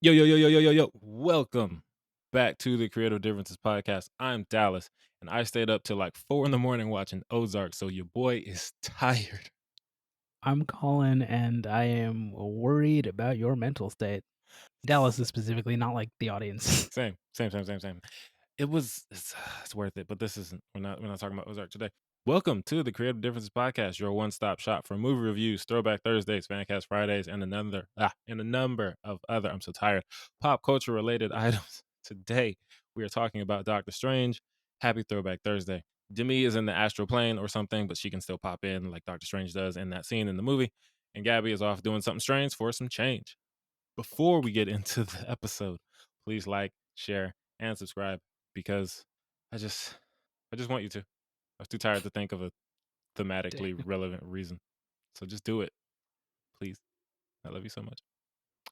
Yo. Welcome back to the Creative Differences Podcast. I'm Dallas, and I stayed up till like 4 in the morning watching Ozark, so your boy is tired. I'm Colin, and I am worried about your mental state. Dallas is specifically, not like the audience. Same. It's worth it, but this isn't. We're not talking about Ozark today. Welcome to the Creative Differences Podcast, your one-stop shop for movie reviews, Throwback Thursdays, Fancast Fridays, and a number of other. I'm so tired. Pop culture related items. Today we are talking about Doctor Strange. Happy Throwback Thursday. Demi is in the astral plane or something, but she can still pop in like Doctor Strange does in that scene in the movie. And Gabby is off doing something strange for some change. Before we get into the episode, please like, share, and subscribe because I just want you to. I was too tired to think of a thematically Dang. relevant reason. So just do it, please. I love you so much.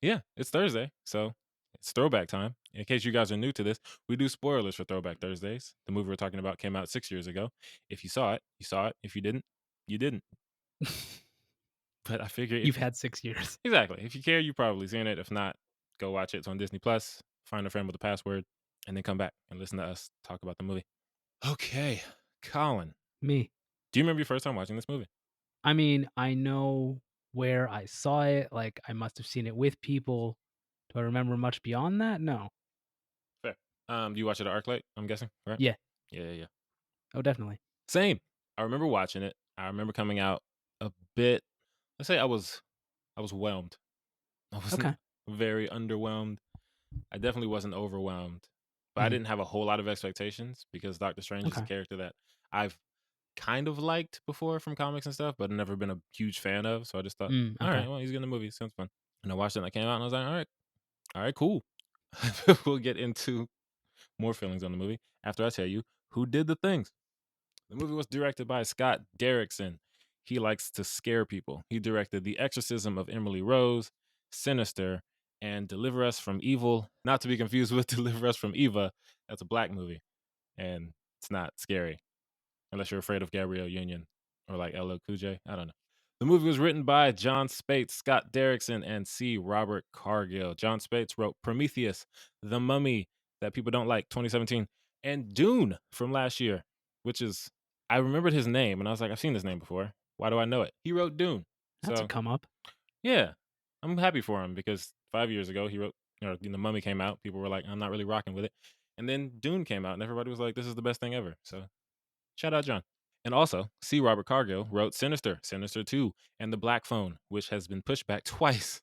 Yeah, it's Thursday, so it's throwback time. In case you guys are new to this, we do spoilers for Throwback Thursdays. The movie we're talking about came out 6 years ago. If you saw it, you saw it. If you didn't, you didn't. But I figure if You've you had 6 years. exactly, if you care, you probably seen it. If not, go watch it. It's on Disney Plus. Find a friend with a password, and then come back and listen to us talk about the movie. Okay, Colin, Me. do you remember your first time watching this movie? I mean, I know where I saw it. Like, I must have seen it with people. Do I remember much beyond that? No. Fair. You watch it at ArcLight, I'm guessing, right? Yeah. Yeah. Oh, definitely. Same. I remember watching it. I remember coming out a bit. Let's say I was whelmed. I wasn't Okay. very underwhelmed. I definitely wasn't overwhelmed, but I Mhm. didn't have a whole lot of expectations because Doctor Strange is a Okay. character that I've kind of liked before from comics and stuff, but never been a huge fan of. So I just thought, all Okay. right, well, he's in the movie. Sounds fun. And I watched it and I came out and I was like, all right, cool. We'll get into more feelings on the movie after I tell you who did the things. The movie was directed by Scott Derrickson. He likes to scare people. He directed The Exorcism of Emily Rose, Sinister, and Deliver Us from Evil. Not to be confused with Deliver Us from Eva. That's a black movie, and it's not scary unless you're afraid of Gabrielle Union or like LL Cool J. I don't know. The movie was written by John Spates, Scott Derrickson, and C. Robert Cargill. John Spates wrote Prometheus, The Mummy, that people don't like, 2017, and Dune from last year, which is, I remembered his name and I was like, I've seen this name before. Why do I know it? He wrote Dune. That's a So, come up. yeah, I'm happy for him because 5 years ago he wrote, The Mummy came out. People were like, I'm not really rocking with it. And then Dune came out and everybody was like, this is the best thing ever. So, shout out John. And also, C. Robert Cargill wrote Sinister, Sinister 2, and The Black Phone, which has been pushed back twice.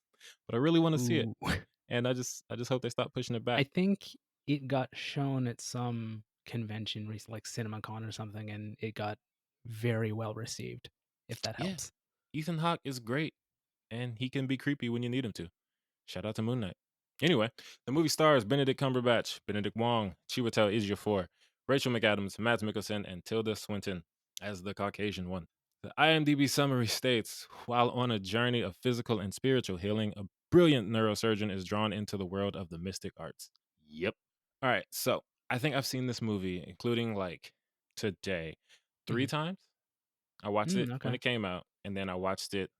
But I really want to see it. Ooh. And I just hope they stop pushing it I back. think it got shown at some convention recently, like CinemaCon or something, and it got very well received, if that Yeah. helps. Ethan Hawke is great, and he can be creepy when you need him to. Shout out to Moon Knight. Anyway, the movie stars Benedict Cumberbatch, Benedict Wong, Chiwetel Ejiofor, Rachel McAdams, Mads Mikkelsen, and Tilda Swinton as the Caucasian one. The IMDb summary states, while on a journey of physical and spiritual healing, a brilliant neurosurgeon is drawn into the world of the mystic arts. Yep. All right, so I think I've seen this movie, including like today, three Mhm. times. I watched it when Okay. it came out, and then I watched it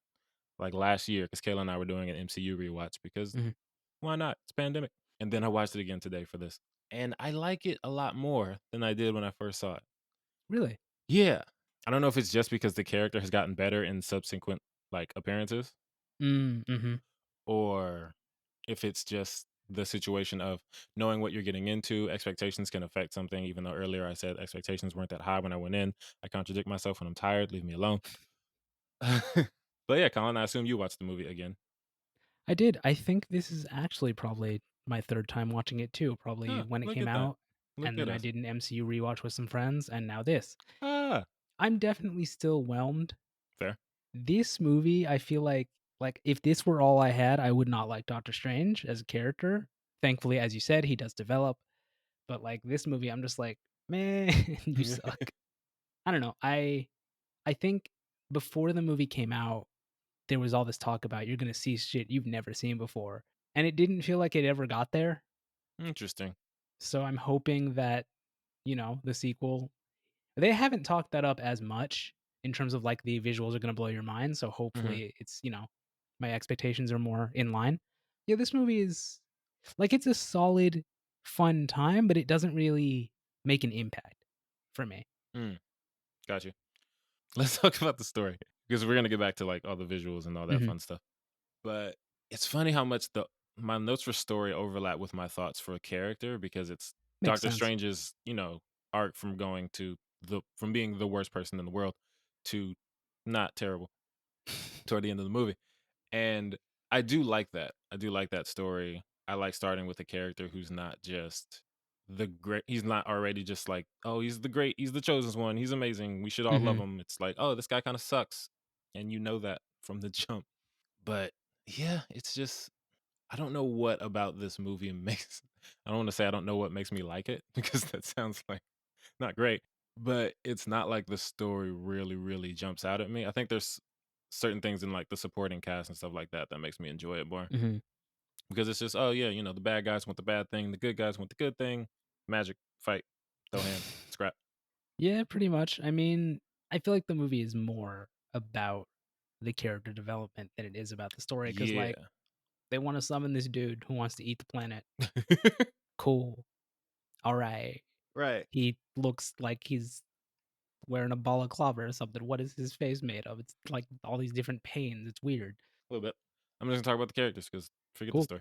like last year because Kayla and I were doing an MCU rewatch because Mhm. why not? It's pandemic. And then I watched it again today for this. And I like it a lot more than I did when I first saw it. Really? Yeah. I don't know if it's just because the character has gotten better in subsequent like appearances Mhm. or if it's just the situation of knowing what you're getting into. Expectations can affect something, even though earlier I said expectations weren't that high when I went in. I contradict myself when I'm tired. Leave me alone. But yeah, Colin, I assume you watched the movie again. I did. I think this is actually probably my 3rd time watching it too, probably Huh, when it look came at that. out, Look and at then I us. did an MCU rewatch with some friends, and now this. Ah, I'm definitely still whelmed. fair. This movie, I feel like if this were all I had, I would not like Doctor Strange as a character. Thankfully, as you said, he does develop, but like this movie, I'm just like, "Man, you suck." I don't know. I think before the movie came out, there was all this talk about you're gonna see shit you've never seen before, and it didn't feel like it ever got there. Interesting. So I'm hoping that, the sequel, they haven't talked that up as much in terms of like the visuals are gonna blow your mind. So Mhm. hopefully it's, my expectations are more in line. Yeah, this movie is. Like, it's a solid, fun time, but it doesn't really make an impact for me. Mm, got you. Let's talk about the story because we're gonna get back to like all the visuals and all that Mhm. fun stuff. But it's funny how much the my notes for story overlap with my thoughts for a character because it's Makes Doctor sense. Strange's, arc from going to from being the worst person in the world to not terrible toward the end of the movie. And I do like that. I do like that story. I like starting with a character who's not just the great he's not already just like, "Oh, he's the great, he's the chosen one, he's amazing, we should all love Mhm. him." It's like, "Oh, this guy kinda sucks." And you know that from the jump. But yeah, it's just I don't know what about this movie makes I don't wanna say I don't know what makes me like it because that sounds like not great, but it's not like the story really, really jumps out at me. I think there's certain things in, like, the supporting cast and stuff like that that makes me enjoy it more Mhm. because it's just, "Oh, yeah, the bad guys want the bad thing, the good guys want the good thing, magic, fight, throw hands, scrap." Yeah, pretty much. I mean, I feel like the movie is more about the character development than it is about the story. Because like, Yeah. they wanna summon this dude who wants to eat the planet. Cool. Alright. Right. He looks like he's wearing a balaclava or something. What is his face made of? It's like all these different panes. It's weird. A little bit. I'm just gonna talk about the characters because forget the Cool. story.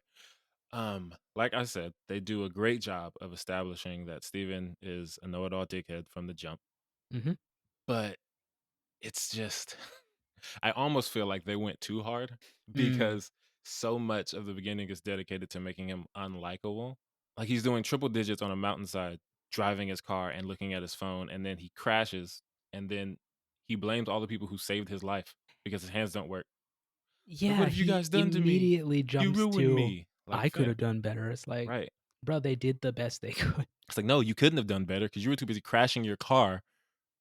Like I said, they do a great job of establishing that Steven is a know-it-all dickhead from the jump, Mhm. but it's just I almost feel like they went too hard Mm. because so much of the beginning is dedicated to making him unlikable. Like he's doing triple digits on a mountainside, driving his car and looking at his phone, and then he crashes, and then he blames all the people who saved his life because his hands don't work. Like, Yeah, what have you he guys done to me? immediately You jumps ruined to, me. Like, "I could fam, have done better." It's like, right? bro, they did the best they could, It's like, no, you couldn't have done better because you were too busy crashing your car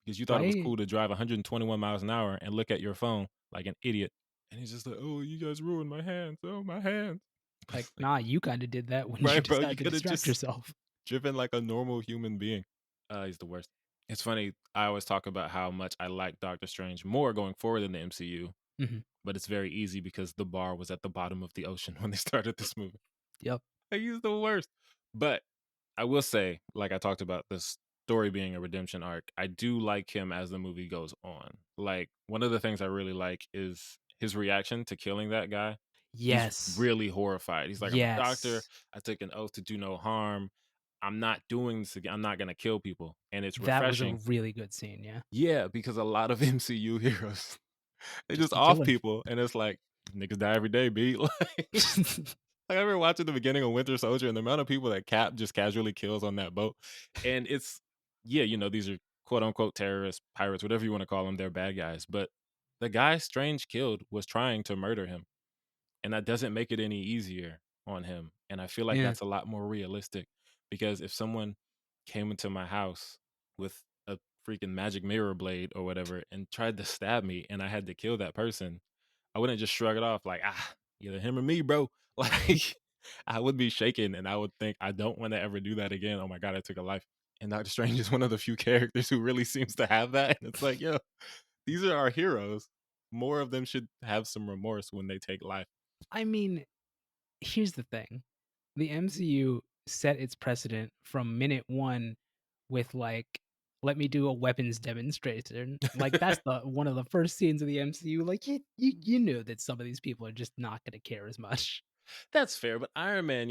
because you thought it was right? cool to drive 121 miles an hour and look at your phone like an idiot. And he's just like, "Oh, you guys ruined my hands. Oh, my hands." But Like, it's like, nah, you kinda did that when you right, bro, you decide to could have distract just yourself. driven like a normal human being. He's the worst. It's funny. I always talk about how much I like Doctor Strange more going forward in the MCU, Mhm. but it's very easy because the bar was at the bottom of the ocean when they started this movie. Yep. Like, he's the worst. But I will say, like I talked about the story being a redemption arc, I do like him as the movie goes on. Like, one of the things I really like is his reaction to killing that guy. He's Yes. really horrified. He's like, "I'm a doctor. Yes. I took an oath to do no harm. I'm not doing this again. I'm not gonna kill people." And it's That was a refreshing. really good scene, yeah. Yeah, because a lot of MCU heroes, they Just just keep off killing people, and it's like, niggas die every day, B. people. Like, I remember watching the beginning of Winter Soldier and the amount of people that Cap just casually kills on that boat. And it's yeah, these are quote unquote terrorists, pirates, whatever you want to call them, they're bad guys. But the guy Strange killed was trying to murder him. And that doesn't make it any easier on him. And I feel like Yeah. that's a lot more realistic because if someone came into my house with a freaking magic mirror blade or whatever and tried to stab me and I had to kill that person, I wouldn't just shrug it off like, either him or me, bro. Right. Like, I would be shaken and I would think, I don't want to ever do that again. Oh my God, I took a life. And Doctor Strange is one of the few characters who really seems to have that. And it's like, yo, these are our heroes. More of them should have some remorse when they take life. I mean, here's the thing. The MCU set its precedent from minute 1 with, like, "Let me do a weapons demonstration." Like, that's the one of the first scenes of the MCU, like, you knew that some of these people are just not gonna care as much. That's fair. But Iron Man,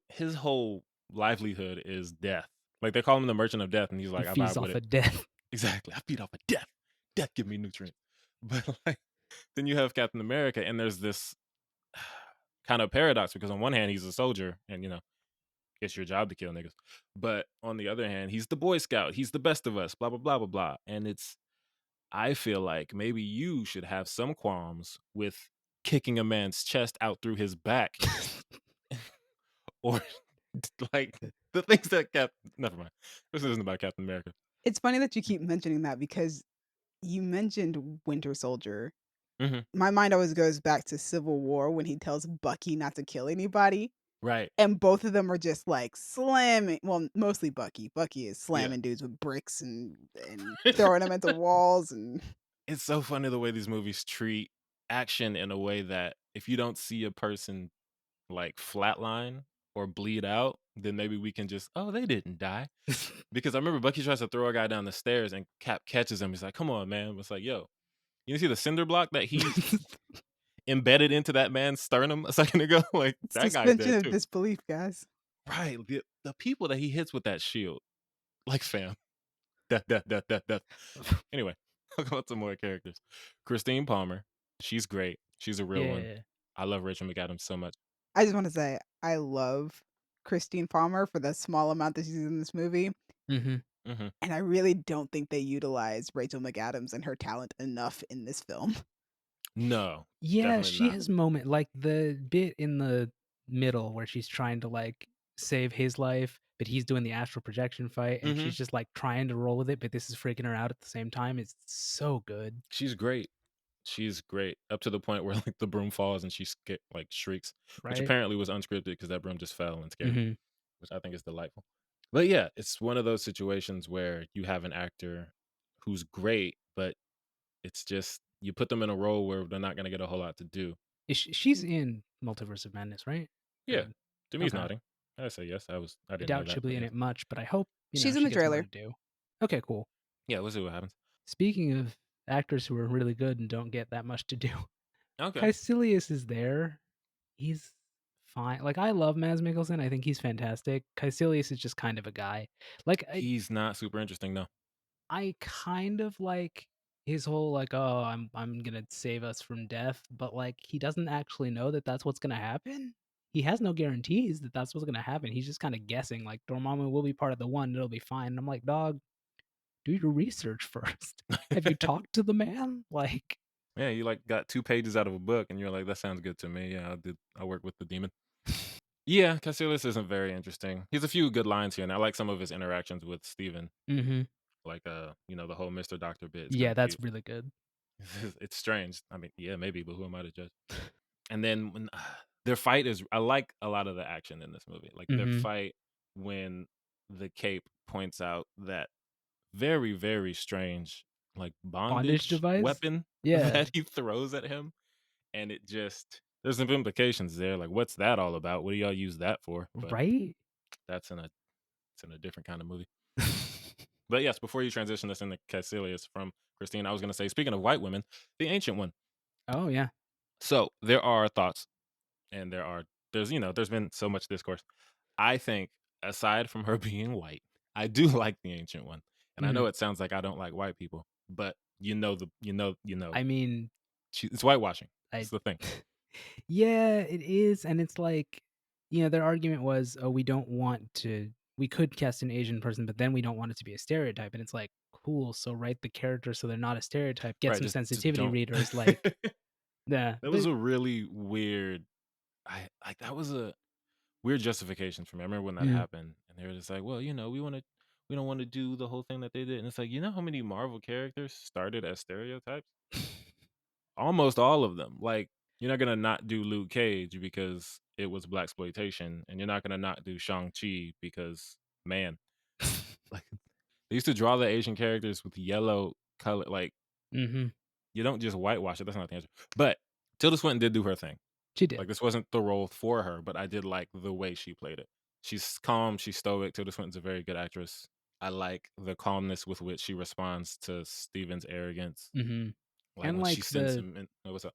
his whole livelihood is death. Like they call him the merchant of death. And he's He like, I feeds vibe with off it. of death. Exactly. I feed off of death. Death give me nutrients. But like, then you have Captain America, and there's this kind of paradox because on one hand he's a soldier, and it's your job to kill niggas. But on the other hand, he's the Boy Scout. He's the best of us. Blah blah blah blah blah. And I feel like maybe you should have some qualms with kicking a man's chest out through his back, or like the things that Cap. Never mind. This isn't about Captain America. It's funny that you keep mentioning that because you mentioned Winter Soldier. Hmm. My mind always goes back to Civil War when he tells Bucky not to kill anybody, Right. and both of them are just, like, slamming mostly Bucky. Bucky is Yeah. slamming dudes with bricks and throwing them at the walls and It's so funny the way these movies treat action in a way that if you don't see a person like flatline, or bleed out, then maybe we can just, oh, they didn't die. Because I remember Bucky tries to throw a guy down the stairs and Cap catches him. He's like, come on, man. It's like, yo, you see the cinder block that he embedded into that man's sternum a second ago? Like, that guy's Suspension dead of too. disbelief, guys. Right. The people that he hits with that shield, like, fam, death, death, death, death, death. Anyway, talk about some more characters. Christine Palmer, she's great. She's a real one. Yeah. I love Rachel McAdams so much. I just wanna say, I love Christine Palmer for the small amount that she's in this movie, Hmm. Hmm. and I really don't think they utilize Rachel McAdams and her talent enough in this film. No, Yeah, definitely she not. has moment like the bit in the middle where she's trying to like save his life, but he's doing the astral projection fight, and Hmm. she's just like trying to roll with it, but this is freaking her out at the same time. It's so good, She's great. She's great up to the point where like the broom falls and she like shrieks, which right? apparently was unscripted because that broom just fell and scared me, Hmm. which I think is delightful. But yeah, it's one of those situations where you have an actor who's great, but it's just you put them in a role where they're not going to get a whole lot to do. She's in Multiverse of Madness, right? Yeah, Or Demi's okay. nodding. I say yes. I I didn't know doubt that, she'll be but in yes. it much, but I hope She's in she the gets more trailer. to do. Okay, cool. Yeah, we'll see what happens. Speaking of actors who are really good and don't get that much to do, Okay, Caecilius is there. He's fine. Like, I love Mads Mikkelsen. I think he's fantastic. Caecilius is just kind of a guy. Like, he's not super interesting though. I kind of like his whole like, oh, I'm gonna save us from death, but like he doesn't actually know that that's what's gonna happen. He has no guarantees that that's what's gonna happen. He's just kind of guessing. Like Dormammu will be part of the one. It'll be fine. And I'm like, dog, do your research first. Have you talked to the man? Like, Yeah, you like got 2 pages out of a book, and you're like, that sounds good to me. Yeah, I work with the demon. Yeah, Cassilis isn't very interesting. He's a few good lines here, and I like some of his interactions with Steven. mm-hmm. Like, the whole Mr. Doctor bit. It's kind Yeah, of that's cute. really good. It's strange. I mean, yeah, maybe, but who am I to judge? And then when their fight is, I like a lot of the action in this movie. Like their Mm-hmm. fight when the cape points out that very, very strange, like Bondage bondage device. weapon Yeah, that he throws at him. And it just, there's some implications there. Like, what's that all about? What do y'all use that for? But right. that's it's in a different kind of movie. But yes, before you transition this into Caecilius from Christine, I was going to say, speaking of white women, the ancient one. Oh yeah. So there are thoughts, and there's been so much discourse. I think, aside from her being white, I do like the ancient one, and I Mm-hmm. know it sounds like I don't like white people, but I mean, it's whitewashing. I It's the thing, yeah, it is, and it's like, their argument was, "Oh, we could cast an Asian person, but then we don't want it to be a stereotype." And it's like, cool, so write the character so they're not a stereotype. Get right? some Just sensitivity don't. readers, like, yeah, That was a really weird. I like that was a weird justification for me. I remember when that yeah. happened, and they were just like, "Well, we don't want to do the whole thing that they did." And it's like, you know how many Marvel characters started as stereotypes? Almost all of them. Like, you're not gonna not do Luke Cage because it was black exploitation, and you're not gonna not do Shang-Chi because, man, like they used to draw the Asian characters with yellow color. Like, Mm-hmm. you don't just whitewash it. That's not the answer. But Tilda Swinton did do her thing. She did. Like, this wasn't the role for her, but I did like the way she played it. She's calm, she's stoic. Tilda Swinton's a very good actress. I like the calmness with which she responds to Steven's arrogance. Mm-hmm. Like And when she like sends the him in. Oh, what's up?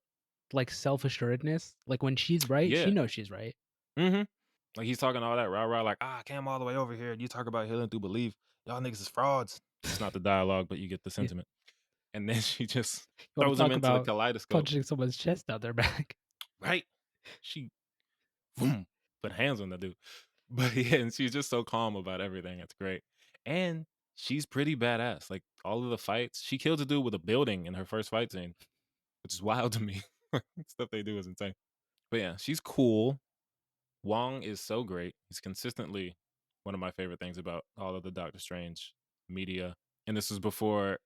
like self-assuredness, like when she's right, she Yeah. knows she's right. Mm-hmm. Like he's talking all that rah rah, like, I came all the way over here. And you talk about healing through belief. Y'all niggas is frauds. It's not the dialogue, but you get the Yeah. sentiment. And then she just You want to throws him talk into the about kaleidoscope. punching someone's chest out their back? Right? She boom, put hands on the dude. But yeah, and she's just so calm about everything. It's great. And she's pretty badass. Like all of the fights, she killed a dude with a building in her first fight scene, which is wild to me. Stuff they do is insane. But yeah, she's cool. Wong is so great. He's consistently one of my favorite things about all of the Doctor Strange media. And this was before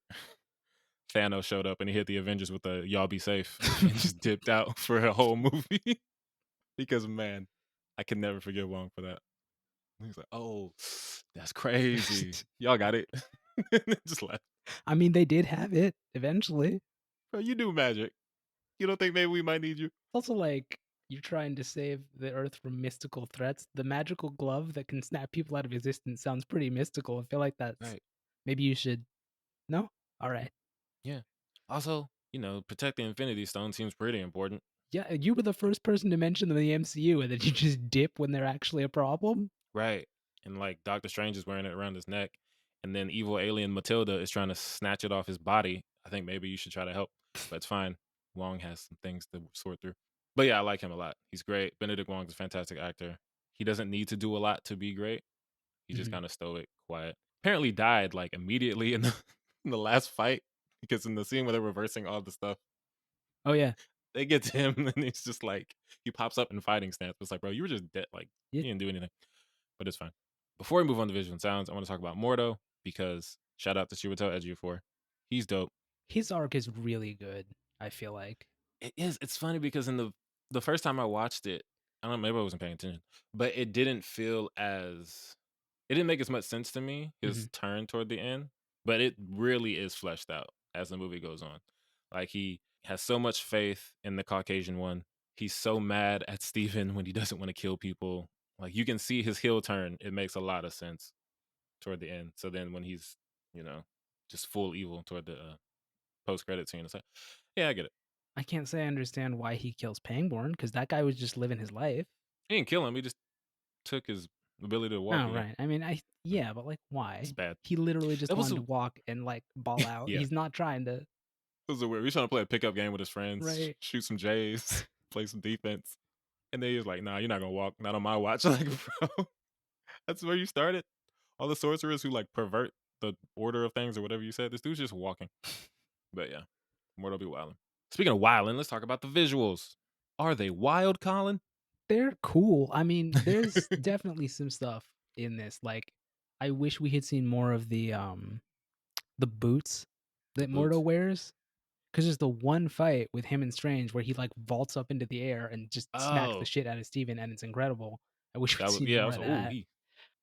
Thanos showed up and he hit the Avengers with the "Y'all be safe" and just dipped out for a whole movie. Because man, I can never forgive Wong for that. He's like, "Oh, that's crazy. Y'all got it." And then just left. I mean, they did have it eventually. Bro, you do magic. You don't think maybe we might need you? Also, like, You're trying to save the Earth from mystical threats. The magical glove that can snap people out of existence sounds pretty mystical. I feel like that's Right. maybe you should. No? All right. Yeah. Also, protect the Infinity Stone seems pretty important. Yeah, you were the first person to mention them in the MCU, and then you just dip when they're actually a problem. Right. And like Doctor Strange is wearing it around his neck, and then evil alien Matilda is trying to snatch it off his body. I think maybe you should try to help, but it's fine. Wong has some things to sort through. But yeah, I like him a lot. He's great. Benedict Wong's a fantastic actor. He doesn't need to do a lot to be great. He's just Mhm. kind of stoic, quiet. Apparently died like immediately in the in the last fight because in the scene where they're reversing all the stuff, Oh yeah, they get to him and he's just like he pops up in fighting stance. It's like, bro, you were just dead. Like yeah. you didn't do anything. But it's fine. Before we move on to visual and sounds, I want to talk about Mordo because shout out to Chiwetel Ejiofor. He's dope. His arc is really good. I feel like. It is. It's funny because in the first time I watched it, I don't know, maybe I wasn't paying attention, but it didn't feel as it didn't make as much sense to me, his Mhm. turn toward the end. But it really is fleshed out as the movie goes on. Like he has so much faith in the Caucasian one. He's so mad at Steven when he doesn't want to kill people. Like you can see his heel turn. It makes a lot of sense toward the end. So then when he's, you know, just full evil toward the post credit scene, it's like, yeah, I get it. I can't say I understand why he kills Pangborn because that guy was just living his life. He didn't kill him. He just took his ability to walk Oh again. right. I mean, Mm, yeah, but like, it's why? bad. He literally just That was wanted a, to walk and like ball out. yeah. He's not trying to. It was a weird. He's trying to play a pickup game with his friends, Right. shoot some J's, play some defense, and then he was like, "Nah, you're not gonna walk. Not on my watch." Like, bro, that's where you started. All the sorcerers who like pervert the order of things or whatever you said. This dude's just walking. But yeah, Mortal be wildin'. Speaking of wildin', let's talk about the visuals. Are they wild, Colin? They're cool. I mean, there's definitely some stuff in this. Like, I wish we had seen more of the boots The that Mordo boots. wears. Because there's the one fight with him and Strange where he like vaults up into the air and just smacks the Oh, shit out of Steven, and it's incredible. I wish we'd that was seen yeah. I more was of like, oh, that. he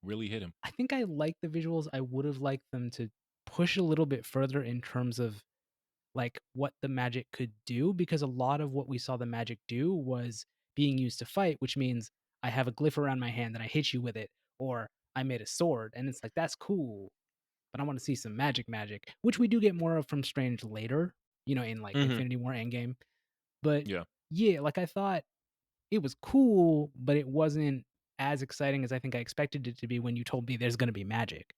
really hit him. I think I like the visuals. I would have liked them to push a little bit further in terms of like what the magic could do, because a lot of what we saw the magic do was being used to fight, which means I have a glyph around my hand and I hit you with it, or I made a sword, and it's like that's cool, but I want to see some magic, which we do get more of from Strange later, in like Hmm. Infinity War Endgame. But Yeah, yeah, like I thought it was cool, but it wasn't as exciting as I think I expected it to be when you told me there's gonna be magic.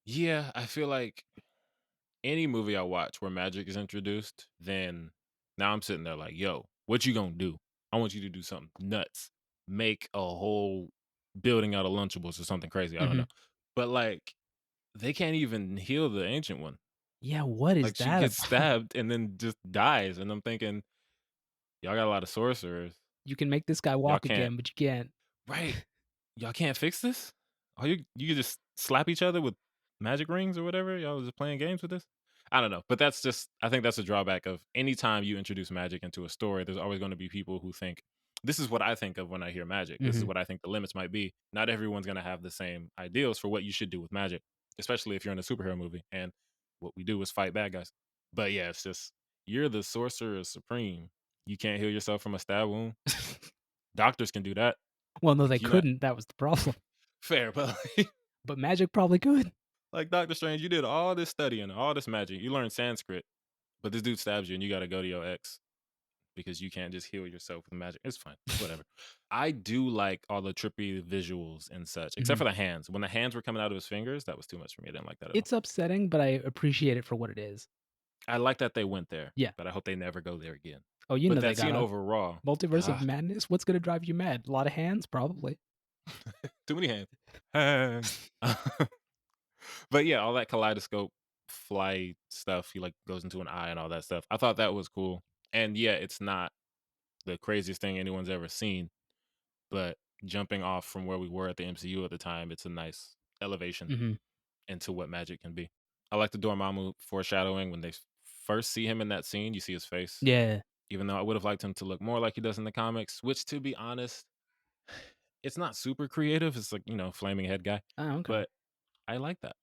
yeah. I feel like any movie I watch where magic is introduced, then now I'm sitting there like, yo, what you gonna do? I want you to do something nuts. Make a whole building out of Lunchables or something crazy. I don't Mhm. know. But like they can't even heal the ancient one. Yeah, what is Like she that gets about? stabbed and then just dies. And I'm thinking, y'all got a lot of sorcerers. You can make this guy Y'all walk can't again, but you can't. right. Y'all can't fix this? Are you can just slap each other with magic rings or whatever? Y'all just playing games with this? I don't know. But that's just I think that's a drawback of anytime you introduce magic into a story, there's always going to be people who think this is what I think of when I hear magic. This is Mhm. what I think the limits might be. Not everyone's going to have the same ideals for what you should do with magic, especially if you're in a superhero movie and what we do is fight bad guys. But yeah, it's just you're the sorcerer supreme. You can't heal yourself from a stab wound. Doctors can do that. Well, no, they Like you're not couldn't, that was the problem. fair, but But magic probably could. like Doctor Strange, you did all this studying, all this magic. You learned Sanskrit, but this dude stabs you and you got to go to your ex because you can't just heal yourself with magic. It's fine. It's whatever. I do like all the trippy visuals and such, except Mhm. for the hands. When the hands were coming out of his fingers, that was too much for me. I didn't like that at all. It's upsetting, but I appreciate it for what it is. I like that they went there, Yeah. but I hope they never go there again. Oh, you But know they that got scene a overall, Multiverse of ah, Madness? What's gonna drive you mad? A lot of hands? Probably. too many hands. Hands. But yeah, all that kaleidoscope fly stuff, he like goes into an eye and all that stuff. I thought that was cool. And yeah, it's not the craziest thing anyone's ever seen, but jumping off from where we were at the MCU at the time, it's a nice elevation Mhm. into what magic can be. I like the Dormammu foreshadowing when they first see him in that scene, you see his face. Yeah. Even though I would have liked him to look more like he does in the comics, which to be honest, it's not super creative. It's like, flaming head guy. Oh, okay. But I like that.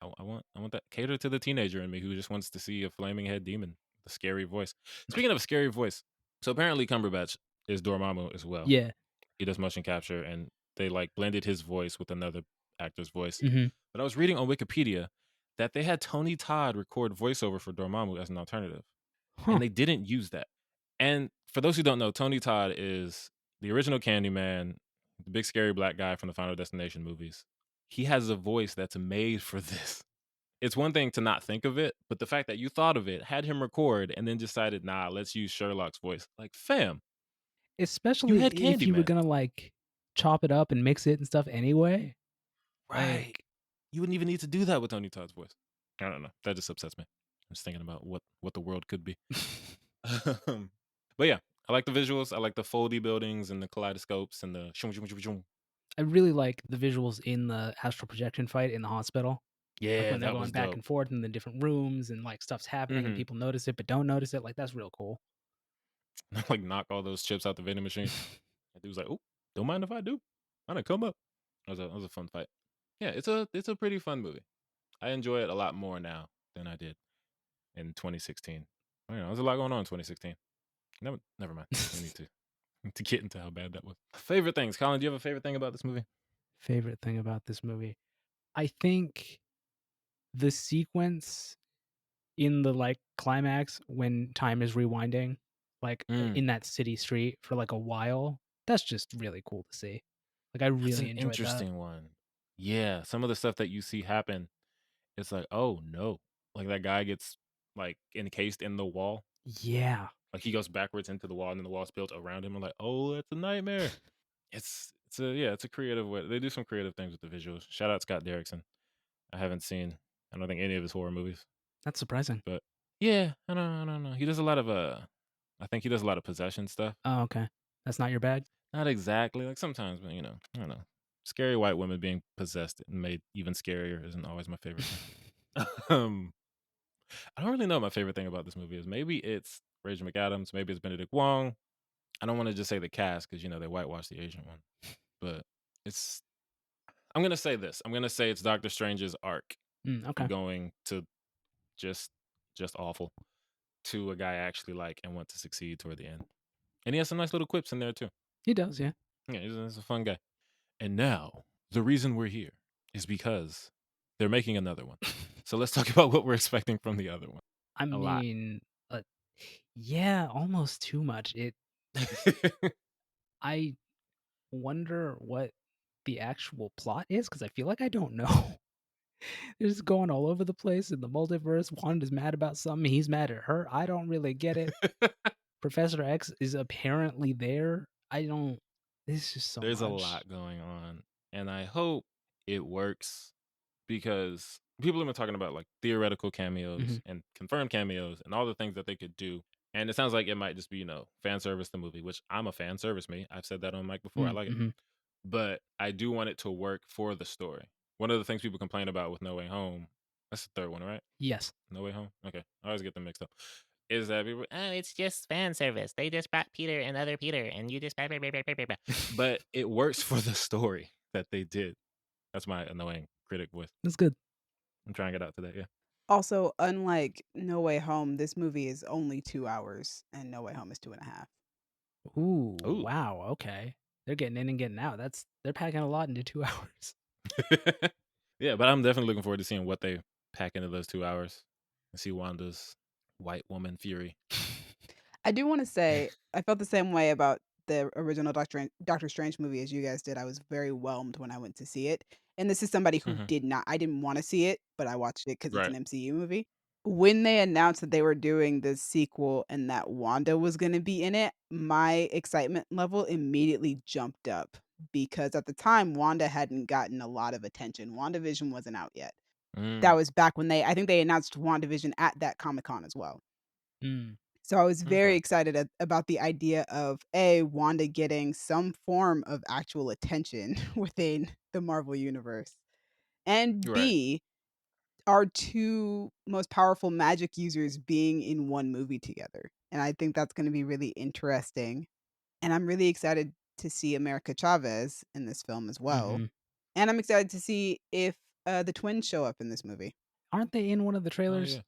I want that cater to the teenager in me who just wants to see a flaming head demon, the scary voice. Speaking of a scary voice, so apparently Cumberbatch is Dormammu as well. Yeah. He does motion capture, and they like blended his voice with another actor's voice. Hmm. But I was reading on Wikipedia that they had Tony Todd record voiceover for Dormammu as an alternative, Huh. and they didn't use that. And for those who don't know, Tony Todd is the original Candyman, the big scary black guy from the Final Destination movies. He has a voice that's made for this. It's one thing to not think of it, but the fact that you thought of it, had him record, and then decided, nah, let's use Sherlock's voice. Like, fam, you Especially had if you were Candyman. gonna like chop it up and mix it and stuff anyway. Right. Like, You wouldn't even need to do that with Tony Todd's voice. I don't know. That just upsets me. I'm just thinking about what the world could be. Um, but yeah, I like the visuals. I like the foldy buildings and the kaleidoscopes and the shung, shung, shung, shung. I really like the visuals in the astral projection fight in the hospital. Like Yeah, when they're that going was back dope. and forth in the different rooms and like stuff's happening and Hmm. people notice it but don't notice it. Like that's real cool. Like knock all those chips out the vending machine. And dude was like, "Oh, don't mind if I do. I done come up." That was a fun fight. Yeah, it's a pretty fun movie. I enjoy it a lot more now than I did in 2016. There's a lot going on in 2016. Never mind. We need to get into how bad that was. Favorite things, Colin. Do you have a favorite thing about this movie? Favorite thing about this movie. I think the sequence in the like climax when time is rewinding, like Mm, in that city street for like a while, that's just really cool to see. Like I that's really an enjoyed that. interesting one. Yeah, some of the stuff that you see happen, it's like, oh no, like that guy gets like encased in the wall. Yeah. Like he goes backwards into the wall, and then the wall's built around him. I'm like, oh, that's a nightmare. It's a creative way. They do some creative things with the visuals. Shout out Scott Derrickson. I don't think any of his horror movies, That's surprising. but yeah, I don't know. He does a lot of I think he does a lot of possession stuff. Oh, okay. That's not your bag? Not exactly like sometimes, but I don't know. Scary white women being possessed and made even scarier isn't always my favorite thing. um, I don't really know what my favorite thing about this movie is. Maybe it's Rachel McAdams. Maybe it's Benedict Wong. I don't want to just say the cast because they whitewashed the Asian one, but it's. I'm gonna say this. I'm gonna say it's Doctor Strange's arc from Okay. going to just just awful to a guy I actually like and want to succeed toward the end. And he has some nice little quips in there too. He does, yeah. Yeah, he's a fun guy. And now the reason we're here is because they're making another one. So let's talk about what we're expecting from the other one. I A lot. mean, yeah, almost too much. I wonder what the actual plot is because I feel like I don't know. They're just going all over the place in the multiverse. Wanda's mad about something. He's mad at her. I don't really get it. Professor X is apparently there. I don't. There's just so There's a much. lot going on. And I hope it works because people have been talking about like theoretical Hmm. cameos and confirmed cameos and all the things that they could do. And it sounds like it might just be, fan service the movie, which I'm a fan service me. I've said that on mic before. I like it. Mm-hmm. But I do want it to work for the story. One of the things people complain about with No Way Home, that's the third one, right? Yes. No Way Home? Okay. I always get them mixed up. Is that people, oh, it's just fan service. They just brought Peter and other Peter, and you just blah, blah, blah, blah, blah, blah. But it works for the story that they did. That's my annoying critic voice. That's good. I'm trying to get out today. Yeah. Also, unlike No Way Home, this movie is only 2 hours, and No Way Home is 2.5. Ooh, Ooh. wow. Okay. They're getting in and getting out. They're packing a lot into 2 hours. Yeah, but I'm definitely looking forward to seeing what they pack into those 2 hours and see Wanda's white woman fury. I do wanna say, I felt the same way about the original Doctor Strange movie as you guys did. I was very whelmed when I went to see it, and this is somebody who Hmm. I didn't wanna see it, but I watched it because it's Right. an MCU movie. When they announced that they were doing the sequel and that Wanda was gonna be in it, my excitement level immediately jumped up because at the time, Wanda hadn't gotten a lot of attention. WandaVision wasn't out yet. That Mm, was back when I think they announced WandaVision at that Comic-Con as well. Mm. So I was very okay. excited about the idea of A, Wanda getting some form of actual attention within the Marvel universe, and Right. B, our 2 most powerful magic users being in one movie together, and I think that's gonna be really interesting, and I'm really excited to see America Chavez in this film as well, Mm-hmm. and I'm excited to see if, the twins show up in this movie. Aren't they in one of the Oh trailers? yeah.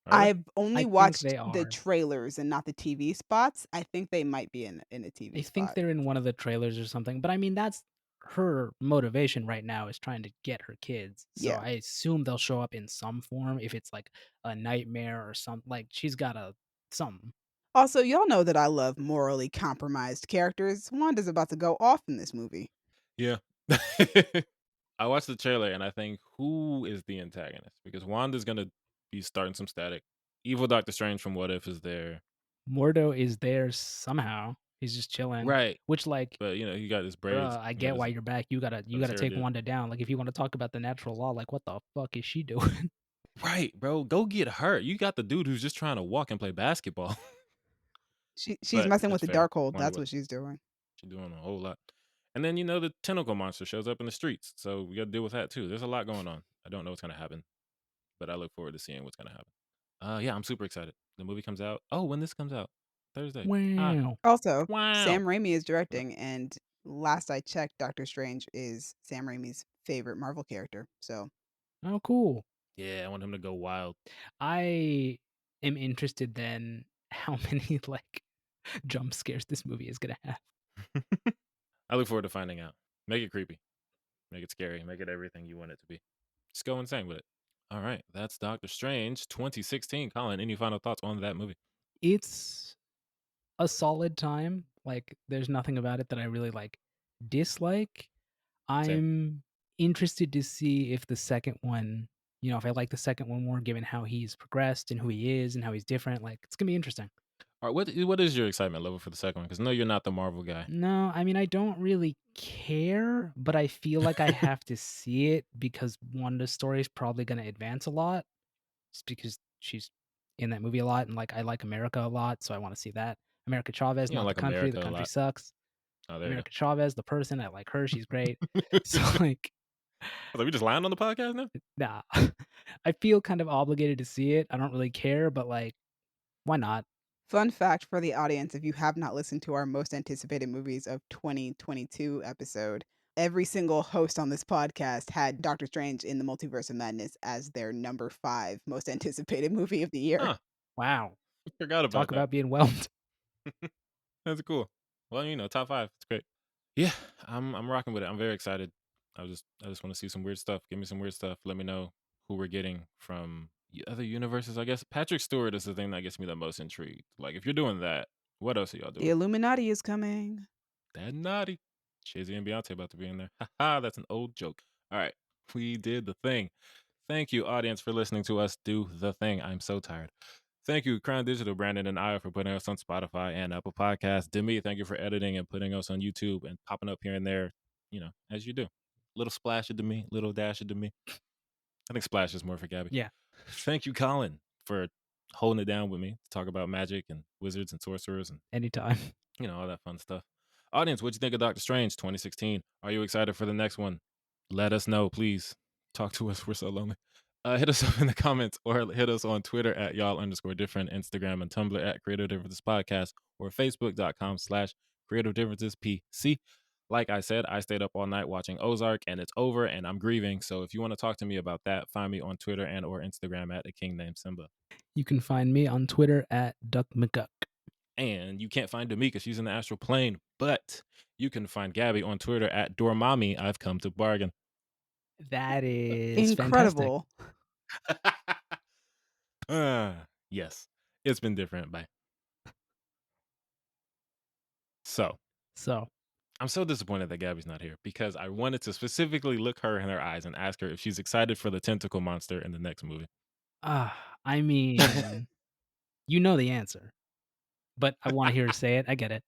Are they? I've only I think watched they the are. trailers and not the TV spots. I think they might be in a I TV think spot. they're in one of the trailers or something, but I mean, that's her motivation right now is trying to get her kids. So Yeah. I assume they'll show up in some form if it's like a nightmare or something. Like she's got a something. Also, y'all know that I love morally compromised characters. Wanda's about to go off in this movie. Yeah. I watched the trailer and I think, who is the antagonist? Because Wanda's gonna be starting some static. Evil Doctor Strange from What If is there. Mordo is there somehow. He's just chilling. Right. Which like, But he got his braids. bruh, I He got get his why you're back. You got his gotta hair take did. Wanda down. Like if you want to talk about the natural law, like what the fuck is she doing? Right, bro. Go get hurt. You got the dude who's just trying to walk and play basketball. She's But messing with that's the fair. Darkhold. Wonder That's what what she's doing. she's doing a whole lot. And then the tentacle monster shows up in the streets. So we gotta deal with that too. There's a lot going on. I don't know what's gonna happen, but I look forward to seeing what's gonna happen. Yeah, I'm super excited. The movie comes out. Oh, when this comes out? Thursday. Ah, Wow. Also, wow. Sam Raimi is directing, and last I checked, Doctor Strange is Sam Raimi's favorite Marvel character. So Oh, cool. Yeah, I want him to go wild. I am interested then how many like jump scares this movie is gonna have. I look forward to finding out. Make it creepy. Make it scary. Make it everything you want it to be. Just go insane with it. All right, that's Doctor Strange 2016. Colin, any final thoughts on that movie? It's a solid time. Like there's nothing about it that I really like dislike. Same. I'm interested to see if the second one, if I like the second one more given how he's progressed and who he is and how he's different. Like it's gonna be interesting. All right, what is your excitement level for the second one? Because no, you're not the Marvel guy. No, I mean I don't really care, but I feel like I have to see it because Wanda's story is probably gonna advance a lot. Just because she's in that movie a lot and like I like America a lot, so I want to see that. America Chavez, You don't not the like country. America The a country lot. sucks. Oh, there you go. America Chavez, the person, I like her. She's great. I So like, was like, we just lying on the podcast now? nah, I feel kind of obligated to see it. I don't really care, but like, why not? fun fact for the audience, if you have not listened to our most anticipated movies of 2022 episode, every single host on this podcast had Doctor Strange in the Multiverse of Madness as their number 5 most anticipated movie of the year. Huh. Wow, I forgot talk about that. about being whelmed. That's cool. Well, top 5. It's great. Yeah, I'm rocking with it. I'm very excited. I just want to see some weird stuff. Give me some weird stuff. Let me know who we're getting from other universes. I guess Patrick Stewart is the thing that gets me the most intrigued. Like, if you're doing that, what else are y'all The doing? Illuminati is coming. That naughty. Jay-Z and Beyonce about to be in there. Haha, that's an old joke. All right, we did the thing. Thank you, audience, for listening to us do the thing. I'm so tired. Thank you, Crown Digital, Brandon and I, for putting us on Spotify and Apple Podcasts. Demi, thank you for editing and putting us on YouTube and popping up here and there, as you do. Little splash of Demi, little dash of Demi. I think splash is more for Gabby. Yeah, Thank you, Colin, for holding it down with me to talk about magic and wizards and sorcerers and anytime. all that fun stuff. Audience, what'd you think of Doctor Strange 2016? Are you excited for the next one? Let us know, please. Talk to us. We're so lonely. Hit us up in the comments or hit us on Twitter at y'all_different, Instagram and Tumblr at Creative Differences Podcast, or Facebook.com/Creative Differences PC. Like I said, I stayed up all night watching Ozark and it's over and I'm grieving. So if you want to talk to me about that, find me on Twitter and or Instagram at a king named Simba. You can find me on Twitter at Duck McGuck. And you can't find Damika. She's in the astral plane. But you can find Gabby on Twitter at Dormammu. I've come to bargain. That is fantastic. Incredible. Yes. It's been different. Bye. So, So, I'm so disappointed that Gabby's not here because I wanted to specifically look her in her eyes and ask her if she's excited for the tentacle monster in the next movie. I mean, you know the answer, but I want to hear her say it. I get it.